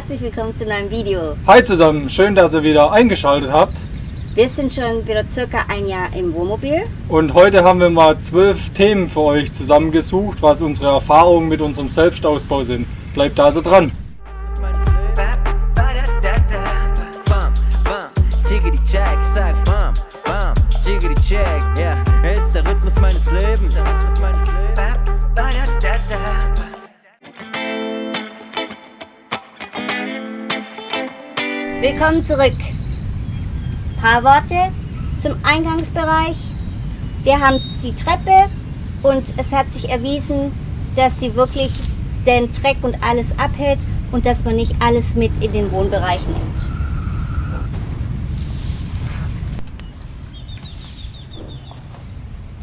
Herzlich willkommen zu einem Video. Hi zusammen, schön, dass ihr wieder eingeschaltet habt. Wir sind schon wieder circa ein Jahr im Wohnmobil. Und heute haben wir mal 12 Themen für euch zusammengesucht, was unsere Erfahrungen mit unserem Selbstausbau sind. Bleibt also dran. Ist der Rhythmus meines Lebens. Willkommen zurück. Paar Worte zum Eingangsbereich. Wir haben die Treppe und es hat sich erwiesen, dass sie wirklich den Dreck und alles abhält und dass man nicht alles mit in den Wohnbereich nimmt.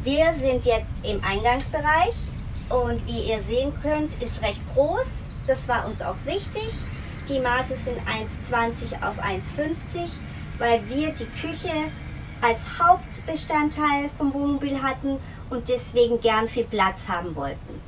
Wir sind jetzt im Eingangsbereich und wie ihr sehen könnt, ist recht groß. Das war uns auch wichtig. Die Maße sind 1,20 auf 1,50, weil wir die Küche als Hauptbestandteil vom Wohnmobil hatten und deswegen gern viel Platz haben wollten.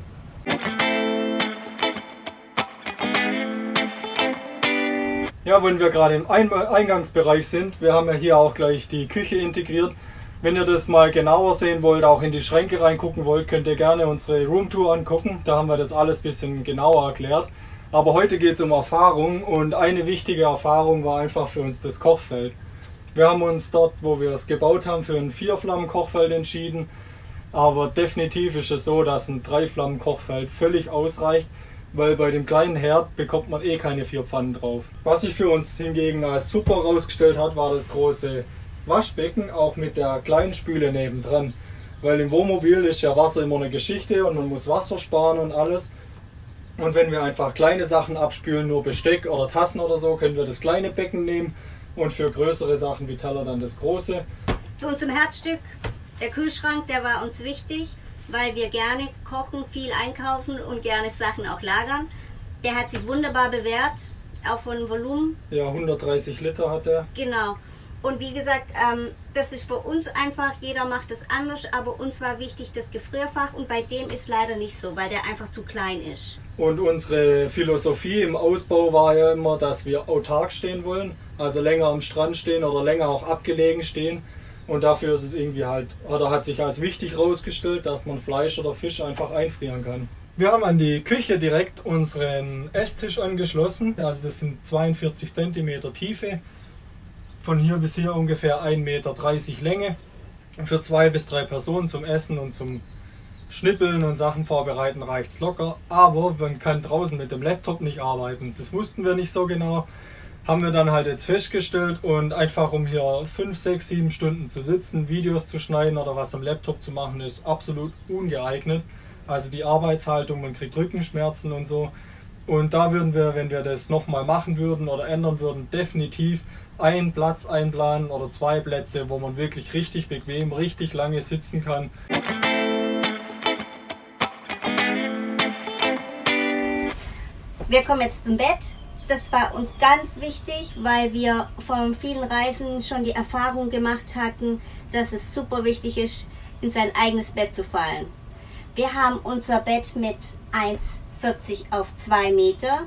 Ja, wenn wir gerade im Eingangsbereich sind, wir haben ja hier auch gleich die Küche integriert. Wenn ihr das mal genauer sehen wollt, auch in die Schränke reingucken wollt, könnt ihr gerne unsere Roomtour angucken. Da haben wir das alles ein bisschen genauer erklärt. Aber heute geht es um Erfahrung und eine wichtige Erfahrung war einfach für uns das Kochfeld. Wir haben uns dort, wo wir es gebaut haben, für ein 4-Flammen-Kochfeld entschieden. Aber definitiv ist es so, dass ein 3-Flammen-Kochfeld völlig ausreicht, weil bei dem kleinen Herd bekommt man eh keine 4 Pfannen drauf. Was sich für uns hingegen als super herausgestellt hat, war das große Waschbecken, auch mit der kleinen Spüle nebendran. Weil im Wohnmobil ist ja Wasser immer eine Geschichte und man muss Wasser sparen und alles. Und wenn wir einfach kleine Sachen abspülen, nur Besteck oder Tassen oder so, können wir das kleine Becken nehmen und für größere Sachen wie Teller dann das große. Zu unserem Herzstück, der Kühlschrank, der war uns wichtig, weil wir gerne kochen, viel einkaufen und gerne Sachen auch lagern. Der hat sich wunderbar bewährt, auch von Volumen. Ja, 130 Liter hat er. Genau. Und wie gesagt, das ist für uns einfach, jeder macht es anders, aber uns war wichtig das Gefrierfach und bei dem ist leider nicht so, weil der einfach zu klein ist. Und unsere Philosophie im Ausbau war ja immer, dass wir autark stehen wollen, also länger am Strand stehen oder länger auch abgelegen stehen. Und dafür ist es irgendwie halt, oder hat sich als wichtig herausgestellt, dass man Fleisch oder Fisch einfach einfrieren kann. Wir haben an die Küche direkt unseren Esstisch angeschlossen, also das sind 42 cm Tiefe. Von hier bis hier ungefähr 1,30 Meter Länge. Für 2 bis 3 Personen zum Essen und zum Schnippeln und Sachen vorbereiten reicht es locker. Aber man kann draußen mit dem Laptop nicht arbeiten. Das wussten wir nicht so genau. Haben wir dann halt jetzt festgestellt und einfach um hier 5, 6, 7 Stunden zu sitzen, Videos zu schneiden oder was am Laptop zu machen, ist absolut ungeeignet. Also die Arbeitshaltung, man kriegt Rückenschmerzen und so. Und da würden wir, wenn wir das nochmal machen würden oder ändern würden, definitiv einen Platz einplanen oder 2 Plätze, wo man wirklich richtig bequem, richtig lange sitzen kann. Wir kommen jetzt zum Bett. Das war uns ganz wichtig, weil wir von vielen Reisen schon die Erfahrung gemacht hatten, dass es super wichtig ist, in sein eigenes Bett zu fallen. Wir haben unser Bett mit 1,40 auf 2 Meter.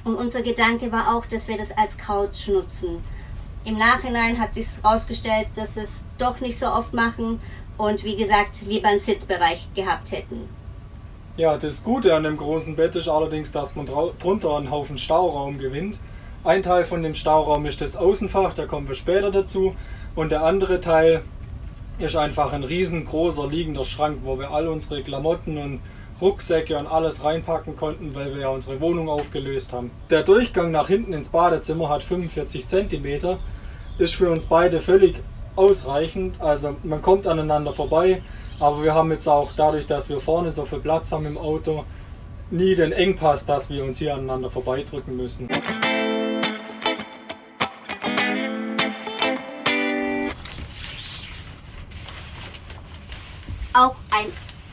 Und unser Gedanke war auch, dass wir das als Couch nutzen. Im Nachhinein hat sich herausgestellt, dass wir es doch nicht so oft machen und wie gesagt, lieber einen Sitzbereich gehabt hätten. Ja, das Gute an dem großen Bett ist allerdings, dass man drunter einen Haufen Stauraum gewinnt. Ein Teil von dem Stauraum ist das Außenfach, da kommen wir später dazu. Und der andere Teil ist einfach ein riesengroßer liegender Schrank, wo wir all unsere Klamotten und Rucksäcke und alles reinpacken konnten, weil wir ja unsere Wohnung aufgelöst haben. Der Durchgang nach hinten ins Badezimmer hat 45 cm, ist für uns beide völlig ausreichend. Also man kommt aneinander vorbei, aber wir haben jetzt auch dadurch, dass wir vorne so viel Platz haben im Auto, nie den Engpass, dass wir uns hier aneinander vorbeidrücken müssen. Auch ein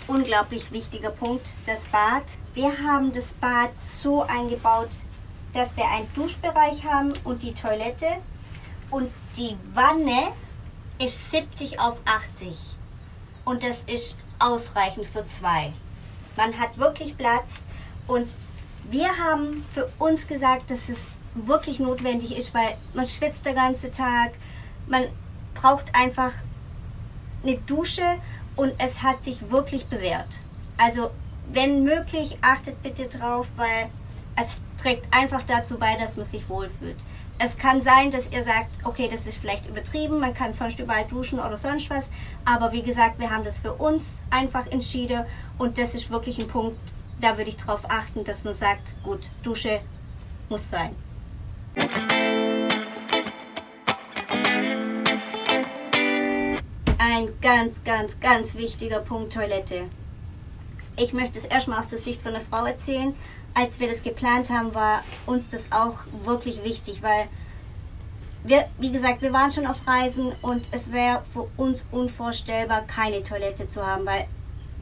unglaublich wichtiger Punkt, das Bad. Wir haben das Bad so eingebaut, dass wir einen Duschbereich haben und die Toilette. Und die Wanne ist 70 auf 80. Und das ist ausreichend für 2. Man hat wirklich Platz und Wir haben für uns gesagt, dass es wirklich notwendig ist, weil man schwitzt den ganzen Tag, man braucht einfach eine Dusche und es hat sich wirklich bewährt. Also wenn möglich, achtet bitte drauf, weil es trägt einfach dazu bei, dass man sich wohlfühlt. Es kann sein, dass ihr sagt, okay, das ist vielleicht übertrieben, man kann sonst überall duschen oder sonst was, aber wie gesagt, wir haben das für uns einfach entschieden und das ist wirklich ein Punkt, da würde ich darauf achten, dass man sagt, gut, Dusche muss sein. Ein ganz wichtiger Punkt, Toilette. Ich möchte es erstmal aus der Sicht von einer Frau erzählen. Als wir das geplant haben, war uns das auch wirklich wichtig, weil wir, wie gesagt, wir waren schon auf Reisen und es wäre für uns unvorstellbar, keine Toilette zu haben, weil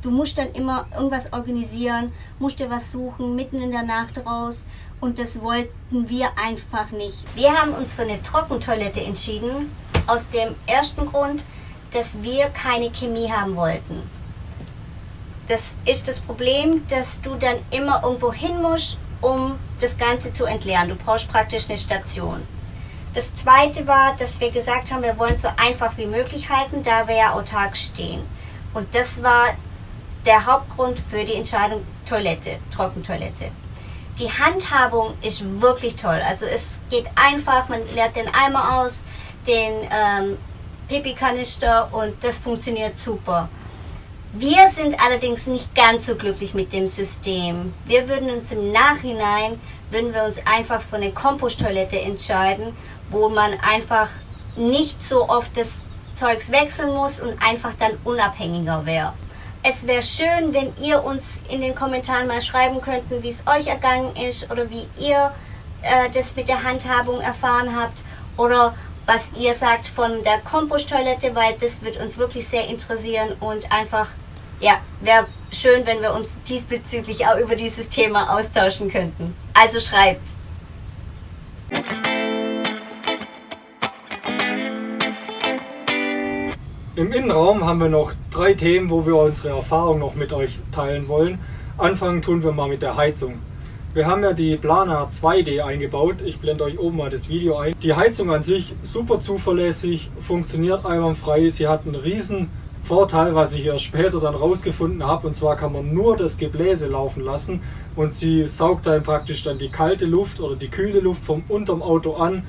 du musst dann immer irgendwas organisieren, musst dir was suchen, mitten in der Nacht raus und das wollten wir einfach nicht. Wir haben uns für eine Trockentoilette entschieden, aus dem ersten Grund, dass wir keine Chemie haben wollten. Das ist das Problem, dass du dann immer irgendwo hin musst, um das Ganze zu entleeren. Du brauchst praktisch eine Station. Das zweite war, dass wir gesagt haben, wir wollen es so einfach wie möglich halten, da wir ja autark stehen. Und das war der Hauptgrund für die Entscheidung Toilette, Trockentoilette. Die Handhabung ist wirklich toll. Also es geht einfach, man leert den Eimer aus, den Pipi-Kanister und das funktioniert super. Wir sind allerdings nicht ganz so glücklich mit dem System. Wir würden uns im Nachhinein, einfach für eine Komposttoilette entscheiden, wo man einfach nicht so oft das Zeugs wechseln muss und einfach dann unabhängiger wäre. Es wäre schön, wenn ihr uns in den Kommentaren mal schreiben könnten, wie es euch ergangen ist oder wie ihr das mit der Handhabung erfahren habt oder was ihr sagt von der Komposttoilette, weil das wird uns wirklich sehr interessieren und einfach, ja, wäre schön, wenn wir uns diesbezüglich auch über dieses Thema austauschen könnten. Also schreibt. Im Innenraum haben wir noch 3 Themen, wo wir unsere Erfahrung noch mit euch teilen wollen. Anfangen tun wir mal mit der Heizung. Wir haben ja die Planar 2D eingebaut. Ich blende euch oben mal das Video ein. Die Heizung an sich super zuverlässig, funktioniert einwandfrei. Sie hat einen riesen Vorteil, was ich erst später dann rausgefunden habe. Und zwar kann man nur das Gebläse laufen lassen und sie saugt dann praktisch dann die kalte Luft oder die kühle Luft vom unterm Auto an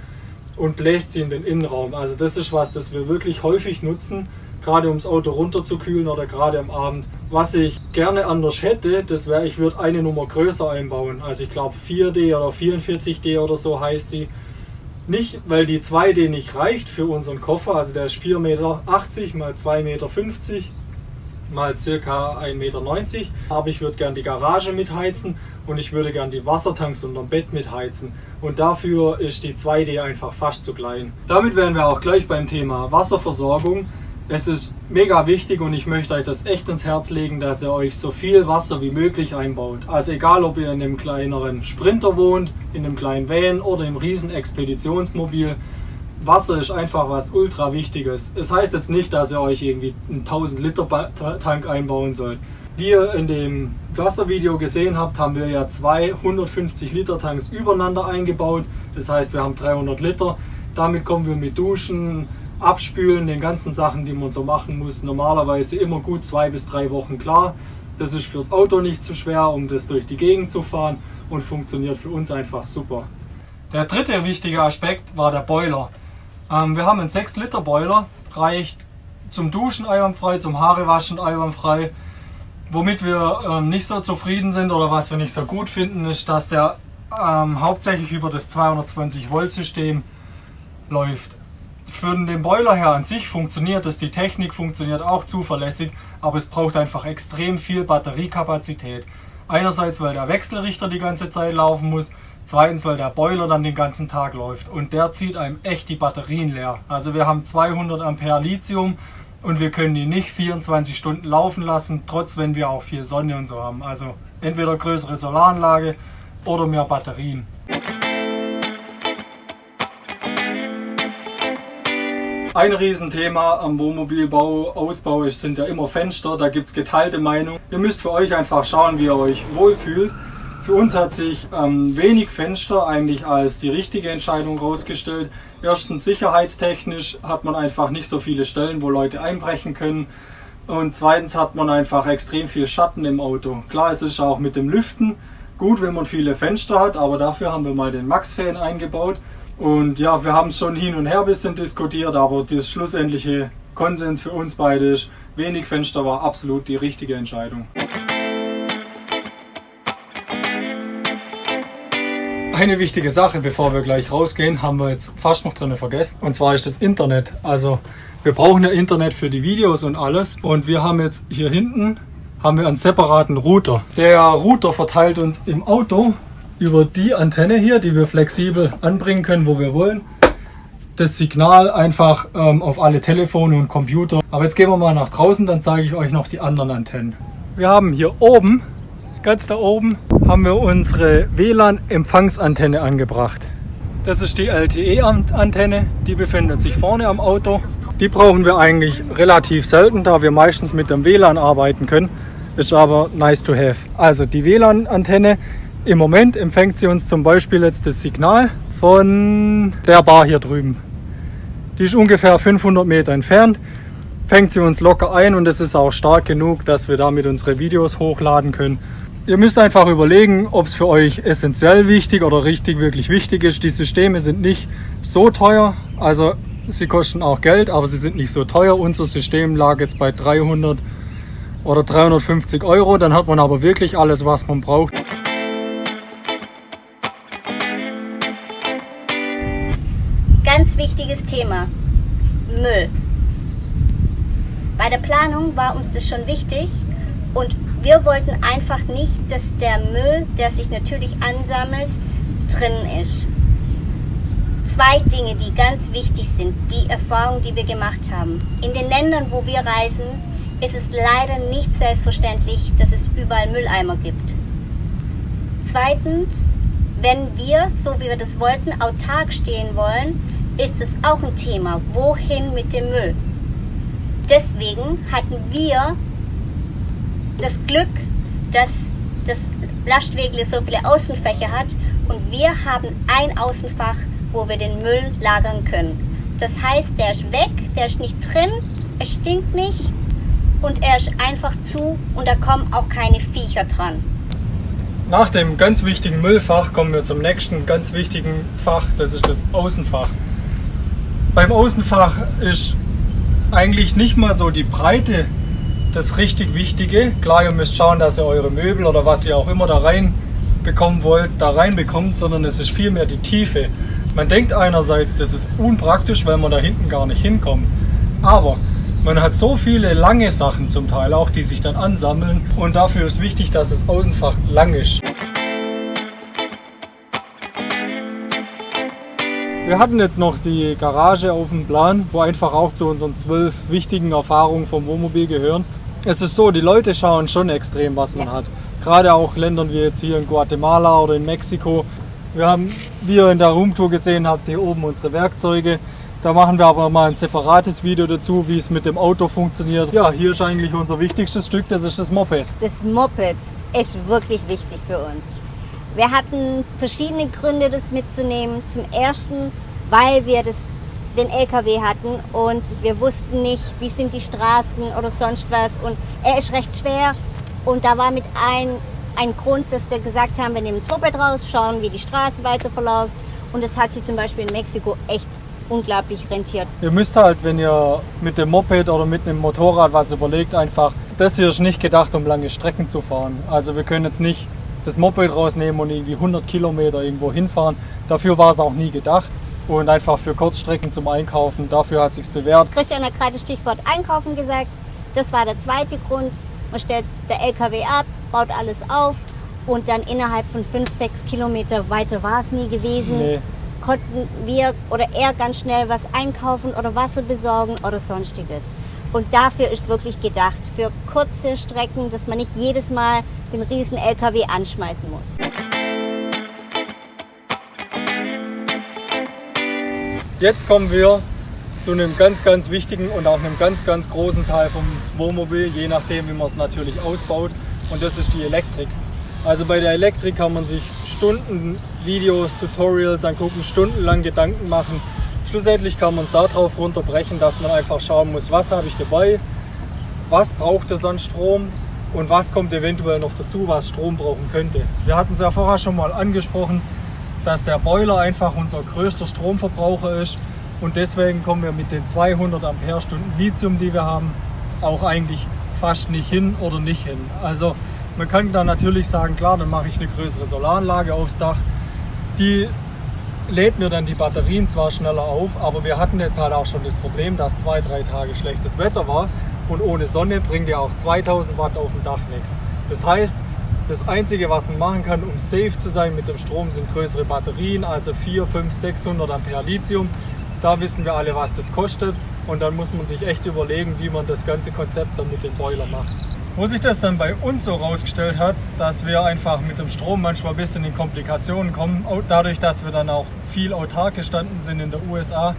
und bläst sie in den Innenraum. Also das ist was, das wir wirklich häufig nutzen, gerade um das Auto runterzukühlen oder gerade am Abend. Was ich gerne anders hätte, das wäre, ich würde eine Nummer größer einbauen. Also ich glaube 4D oder 44D oder so heißt die. Nicht, weil die 2D nicht reicht für unseren Koffer, also der ist 4,80 Meter mal 2,50 Meter mal ca. 1,90 Meter. Aber ich würde gerne die Garage mitheizen und ich würde gerne die Wassertanks unterm Bett mitheizen. Und dafür ist die 2D einfach fast zu klein. Damit wären wir auch gleich beim Thema Wasserversorgung. Es ist mega wichtig und ich möchte euch das echt ins Herz legen, dass ihr euch so viel Wasser wie möglich einbaut. Also egal, ob ihr in einem kleineren Sprinter wohnt, in einem kleinen Van oder im riesen Expeditionsmobil. Wasser ist einfach was ultra Wichtiges. Es heißt jetzt nicht, dass ihr euch irgendwie einen 1000 Liter Tank einbauen sollt. Wie ihr in dem Wasservideo gesehen habt, haben wir ja 2 150 Liter Tanks übereinander eingebaut. Das heißt, wir haben 300 Liter. Damit kommen wir mit Duschen, Abspülen, den ganzen Sachen, die man so machen muss, normalerweise immer gut 2 bis 3 Wochen klar. Das ist fürs Auto nicht zu schwer, um das durch die Gegend zu fahren und funktioniert für uns einfach super. Der dritte wichtige Aspekt war der Boiler. Wir haben einen 6 Liter Boiler, reicht zum Duschen einwandfrei, zum Haarewaschen einwandfrei. Womit wir nicht so zufrieden sind oder was wir nicht so gut finden, ist, dass der hauptsächlich über das 220 Volt System läuft. Für den Boiler her an sich funktioniert es, die Technik funktioniert auch zuverlässig, aber es braucht einfach extrem viel Batteriekapazität. Einerseits, weil der Wechselrichter die ganze Zeit laufen muss, zweitens, weil der Boiler dann den ganzen Tag läuft und der zieht einem echt die Batterien leer. Also wir haben 200 Ampere Lithium und wir können die nicht 24 Stunden laufen lassen, trotz wenn wir auch viel Sonne und so haben. Also entweder größere Solaranlage oder mehr Batterien. Ein Riesenthema am Wohnmobilbau, Ausbau sind ja immer Fenster, da gibt es geteilte Meinungen. Ihr müsst für euch einfach schauen, wie ihr euch wohlfühlt. Für uns hat sich wenig Fenster eigentlich als die richtige Entscheidung herausgestellt. Erstens sicherheitstechnisch hat man einfach nicht so viele Stellen, wo Leute einbrechen können. Und zweitens hat man einfach extrem viel Schatten im Auto. Klar, es ist auch mit dem Lüften gut, wenn man viele Fenster hat, aber dafür haben wir mal den Max-Fan eingebaut. Und ja, wir haben es schon hin und her ein bisschen diskutiert, aber das schlussendliche Konsens für uns beide ist, wenig Fenster war absolut die richtige Entscheidung. Eine wichtige Sache, bevor wir gleich rausgehen, haben wir jetzt fast noch drin vergessen. Und zwar ist das Internet. Also wir brauchen ja Internet für die Videos und alles. Und wir haben jetzt hier hinten einen separaten Router. Der Router verteilt uns im Auto über die Antenne hier, die wir flexibel anbringen können, wo wir wollen, das Signal einfach auf alle Telefone und Computer. Aber jetzt gehen wir mal nach draußen, dann zeige ich euch noch die anderen Antennen. Wir haben hier oben, ganz da oben, haben wir unsere WLAN-Empfangsantenne angebracht. Das ist die LTE-Antenne, die befindet sich vorne am Auto. Die brauchen wir eigentlich relativ selten, da wir meistens mit dem WLAN arbeiten können. Ist aber nice to have. Also die WLAN-Antenne, im Moment empfängt sie uns zum Beispiel jetzt das Signal von der Bar hier drüben. Die ist ungefähr 500 Meter entfernt, fängt sie uns locker ein und es ist auch stark genug, dass wir damit unsere Videos hochladen können. Ihr müsst einfach überlegen, ob es für euch essentiell wichtig oder wirklich wichtig ist. Die Systeme sind nicht so teuer, also sie kosten auch Geld, aber sie sind nicht so teuer. Unser System lag jetzt bei 300 oder 350 Euro, dann hat man aber wirklich alles, was man braucht. Ganz wichtiges Thema, Müll. Bei der Planung war uns das schon wichtig und wir wollten einfach nicht, dass der Müll, der sich natürlich ansammelt, drin ist. Zwei Dinge, die ganz wichtig sind, die Erfahrung, die wir gemacht haben. In den Ländern, wo wir reisen, ist es leider nicht selbstverständlich, dass es überall Mülleimer gibt. Zweitens, wenn wir, so wie wir das wollten, autark stehen wollen, ist es auch ein Thema. Wohin mit dem Müll? Deswegen hatten wir das Glück, dass das Lastwagen so viele Außenfächer hat und wir haben ein Außenfach, wo wir den Müll lagern können. Das heißt, der ist weg, der ist nicht drin, es stinkt nicht und er ist einfach zu und da kommen auch keine Viecher dran. Nach dem ganz wichtigen Müllfach kommen wir zum nächsten ganz wichtigen Fach, das ist das Außenfach. Beim Außenfach ist eigentlich nicht mal so die Breite das richtig Wichtige. Klar, ihr müsst schauen, dass ihr eure Möbel oder was ihr auch immer da rein bekommen wollt, da reinbekommt, sondern es ist vielmehr die Tiefe. Man denkt einerseits, das ist unpraktisch, weil man da hinten gar nicht hinkommt. Aber man hat so viele lange Sachen zum Teil auch, die sich dann ansammeln und dafür ist wichtig, dass das Außenfach lang ist. Wir hatten jetzt noch die Garage auf dem Plan, wo einfach auch zu unseren 12 wichtigen Erfahrungen vom Wohnmobil gehören. Es ist so, die Leute schauen schon extrem, was man hat. Gerade auch Ländern wie jetzt hier in Guatemala oder in Mexiko. Wir haben, wie ihr in der Roomtour gesehen habt, hier oben unsere Werkzeuge. Da machen wir aber mal ein separates Video dazu, wie es mit dem Auto funktioniert. Ja, hier ist eigentlich unser wichtigstes Stück, das ist das Moped. Das Moped ist wirklich wichtig für uns. Wir hatten verschiedene Gründe, das mitzunehmen. Zum ersten, weil wir den LKW hatten und wir wussten nicht, wie sind die Straßen oder sonst was. Und er ist recht schwer und da war mit ein Grund, dass wir gesagt haben, wir nehmen das Moped raus, schauen, wie die Straße weiter verläuft. Und das hat sich zum Beispiel in Mexiko echt unglaublich rentiert. Ihr müsst halt, wenn ihr mit dem Moped oder mit einem Motorrad was überlegt, einfach, das hier ist nicht gedacht, um lange Strecken zu fahren. Also wir können jetzt nicht das Moped rausnehmen und irgendwie 100 Kilometer irgendwo hinfahren. Dafür war es auch nie gedacht. Und einfach für Kurzstrecken zum Einkaufen, dafür hat es sich bewährt. Christian hat gerade das Stichwort Einkaufen gesagt. Das war der zweite Grund. Man stellt der LKW ab, baut alles auf und dann innerhalb von 5-6 Kilometer weiter war es nie gewesen. Nee. Konnten wir oder er ganz schnell was einkaufen oder Wasser besorgen oder sonstiges. Und dafür ist wirklich gedacht, für kurze Strecken, dass man nicht jedes Mal den riesen LKW anschmeißen muss. Jetzt kommen wir zu einem ganz, ganz wichtigen und auch einem ganz, ganz großen Teil vom Wohnmobil, je nachdem, wie man es natürlich ausbaut. Und das ist die Elektrik. Also bei der Elektrik kann man sich Stunden Videos, Tutorials angucken, stundenlang Gedanken machen. Schlussendlich kann man es darauf runterbrechen, dass man einfach schauen muss, was habe ich dabei, was braucht es an Strom und was kommt eventuell noch dazu, was Strom brauchen könnte. Wir hatten es ja vorher schon mal angesprochen, dass der Boiler einfach unser größter Stromverbraucher ist und deswegen kommen wir mit den 200 Ampere-Stunden Lithium, die wir haben, auch eigentlich fast nicht hin oder nicht hin. Also man kann dann natürlich sagen, klar, dann mache ich eine größere Solaranlage aufs Dach. Die lädt mir dann die Batterien zwar schneller auf, aber wir hatten jetzt halt auch schon das Problem, dass 2-3 Tage schlechtes Wetter war und ohne Sonne bringt ja auch 2000 Watt auf dem Dach nichts. Das heißt, das Einzige, was man machen kann, um safe zu sein mit dem Strom, sind größere Batterien, also 400, 500, 600 Ampere Lithium. Da wissen wir alle, was das kostet und dann muss man sich echt überlegen, wie man das ganze Konzept dann mit dem Boiler macht. Wo sich das dann bei uns so rausgestellt hat, dass wir einfach mit dem Strom manchmal ein bisschen in Komplikationen kommen, dadurch, dass wir dann auch viel autark gestanden sind in den USA,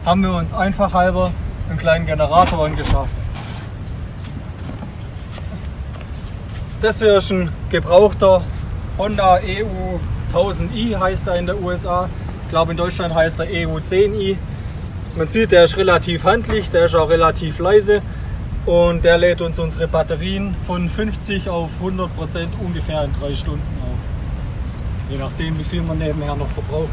haben wir uns einfach halber einen kleinen Generator angeschafft. Das hier ist ein gebrauchter Honda EU 1000i, heißt er in den USA. Ich glaube in Deutschland heißt er EU 10i. Man sieht, der ist relativ handlich, der ist auch relativ leise. Und der lädt uns unsere Batterien von 50 auf 100% ungefähr in 3 Stunden auf. Je nachdem, wie viel man nebenher noch verbraucht.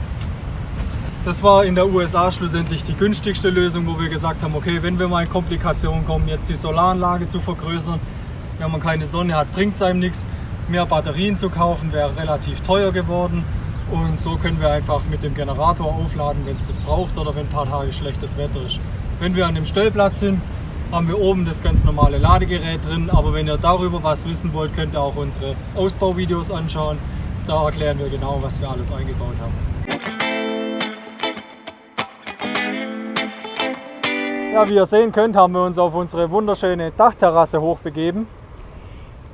Das war in der USA schlussendlich die günstigste Lösung, wo wir gesagt haben, okay, wenn wir mal in Komplikationen kommen, jetzt die Solaranlage zu vergrößern, wenn man keine Sonne hat, bringt es einem nichts. Mehr Batterien zu kaufen wäre relativ teuer geworden. Und so können wir einfach mit dem Generator aufladen, wenn es das braucht oder wenn ein paar Tage schlechtes Wetter ist. Wenn wir an dem Stellplatz sind, haben wir oben das ganz normale Ladegerät drin, aber wenn ihr darüber was wissen wollt, könnt ihr auch unsere Ausbauvideos anschauen. Da erklären wir genau, was wir alles eingebaut haben. Ja, wie ihr sehen könnt, haben wir uns auf unsere wunderschöne Dachterrasse hochbegeben.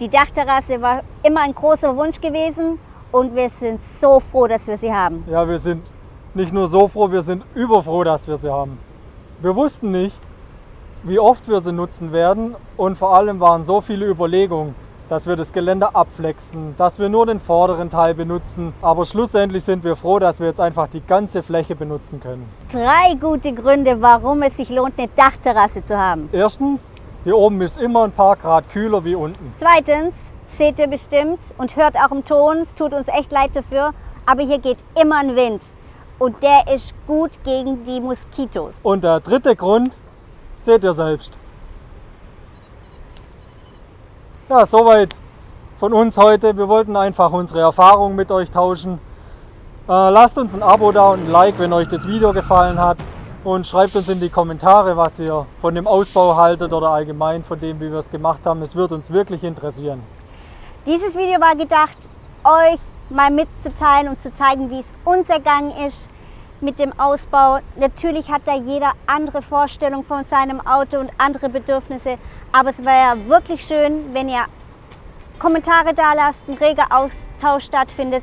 Die Dachterrasse war immer ein großer Wunsch gewesen und wir sind so froh, dass wir sie haben. Ja, wir sind nicht nur so froh, wir sind überfroh, dass wir sie haben. Wir wussten nicht, wie oft wir sie nutzen werden und vor allem waren so viele Überlegungen, dass wir das Geländer abflexen, dass wir nur den vorderen Teil benutzen, aber schlussendlich sind wir froh, dass wir jetzt einfach die ganze Fläche benutzen können. 3 gute Gründe, warum es sich lohnt, eine Dachterrasse zu haben. Erstens, hier oben ist immer ein paar Grad kühler wie unten. Zweitens, seht ihr bestimmt und hört auch im Ton, es tut uns echt leid dafür, aber hier geht immer ein Wind und der ist gut gegen die Moskitos. Und der dritte Grund, seht ihr selbst. Ja, soweit von uns heute. Wir wollten einfach unsere Erfahrungen mit euch tauschen. Lasst uns ein Abo da und ein Like, wenn euch das Video gefallen hat. Und schreibt uns in die Kommentare, was ihr von dem Ausbau haltet oder allgemein von dem, wie wir es gemacht haben. Es wird uns wirklich interessieren. Dieses Video war gedacht, euch mal mitzuteilen und zu zeigen, wie es uns ergangen ist mit dem Ausbau. Natürlich hat da jeder andere Vorstellung von seinem Auto und andere Bedürfnisse, aber es wäre wirklich schön, wenn ihr Kommentare da lasst, ein reger Austausch stattfindet.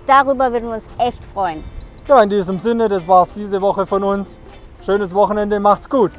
Darüber würden wir uns echt freuen. Ja, in diesem Sinne, das war's diese Woche von uns. Schönes Wochenende, macht's gut!